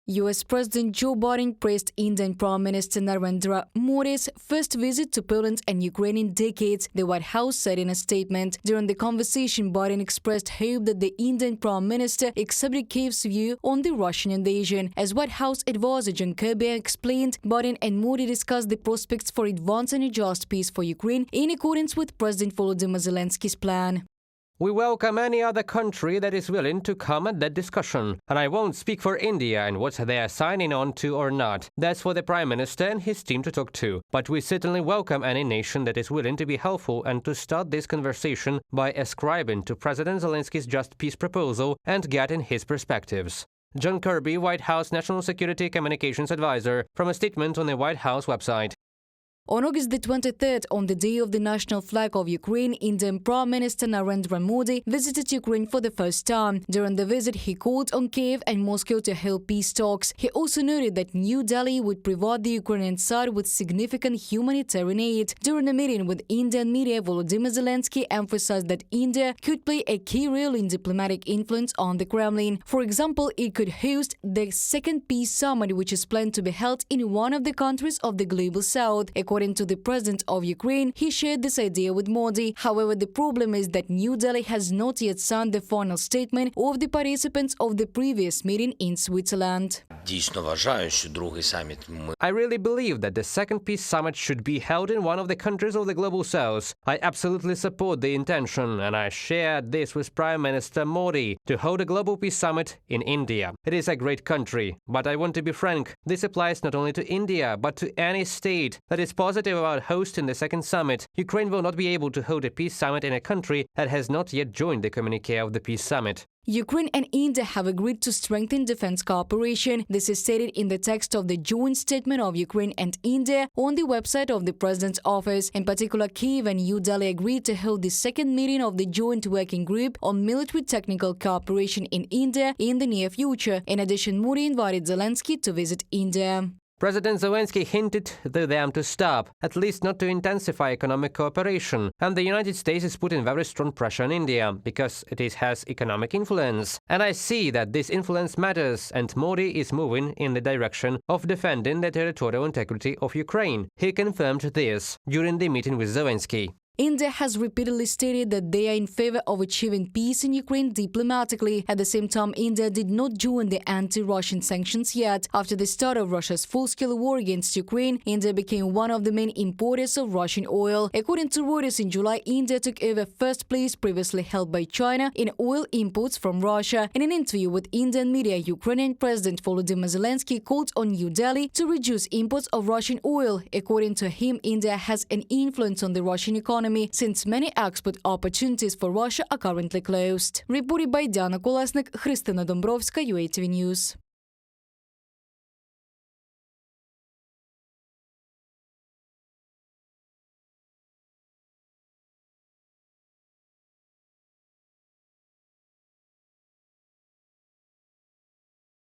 US President Joe Biden praised Indian Prime Minister Narendra Modi's first visit to Poland and Ukraine in decades, the White House said in a statement. During the conversation, Biden expressed hope that the Indian Prime Minister accepted Kyiv's view on the Russian invasion. As White House advisor John Kirby explained, Biden and Modi discussed the prospects for advancing a just peace for Ukraine in accordance with President Volodymyr Zelensky's plan. We welcome any other country that is willing to come at that discussion. And I won't speak for India and what they are signing on to or not. That's for the Prime Minister and his team to talk to. But we certainly welcome any nation that is willing to be helpful and to start this conversation by ascribing to President Zelensky's just peace proposal and getting his perspectives. John Kirby, White House National Security Communications Advisor, from a statement on the White House website. On August the 23rd, on the day of the national flag of Ukraine, Indian Prime Minister Narendra Modi visited Ukraine for the first time. During the visit, he called on Kyiv and Moscow to hold peace talks. He also noted that New Delhi would provide the Ukrainian side with significant humanitarian aid. During a meeting with Indian media, Volodymyr Zelensky emphasized that India could play a key role in diplomatic influence on the Kremlin. For example, it could host the second peace summit, which is planned to be held in one of the countries of the Global South. According to the president of Ukraine, he shared this idea with Modi. However, the problem is that New Delhi has not yet signed the final statement of the participants of the previous meeting in Switzerland. I really believe that the second peace summit should be held in one of the countries of the Global South. I absolutely support the intention, and I shared this with Prime Minister Modi to hold a global peace summit in India. It is a great country, but I want to be frank. This applies not only to India, but to any state that is positive about hosting the second summit. Ukraine will not be able to hold a peace summit in a country that has not yet joined the communiqué of the peace summit. Ukraine and India have agreed to strengthen defense cooperation. This is stated in the text of the joint statement of Ukraine and India on the website of the President's office. In particular, Kyiv and New Delhi agreed to hold the second meeting of the Joint Working Group on Military Technical Cooperation in India in the near future. In addition, Modi invited Zelensky to visit India. President Zelensky hinted to them to stop, at least not to intensify economic cooperation, and the United States is putting very strong pressure on India because it has economic influence. And I see that this influence matters, and Modi is moving in the direction of defending the territorial integrity of Ukraine. He confirmed this during the meeting with Zelensky. India has repeatedly stated that they are in favor of achieving peace in Ukraine diplomatically. At the same time, India did not join the anti-Russian sanctions yet. After the start of Russia's full-scale war against Ukraine, India became one of the main importers of Russian oil. According to Reuters, in July, India took over first place previously held by China in oil imports from Russia. In an interview with Indian media, Ukrainian President Volodymyr Zelensky called on New Delhi to reduce imports of Russian oil. According to him, India has an influence on the Russian economy, since many export opportunities for Russia are currently closed. Reported by Diana Kolesnik, Христина Домбровська, UATV News.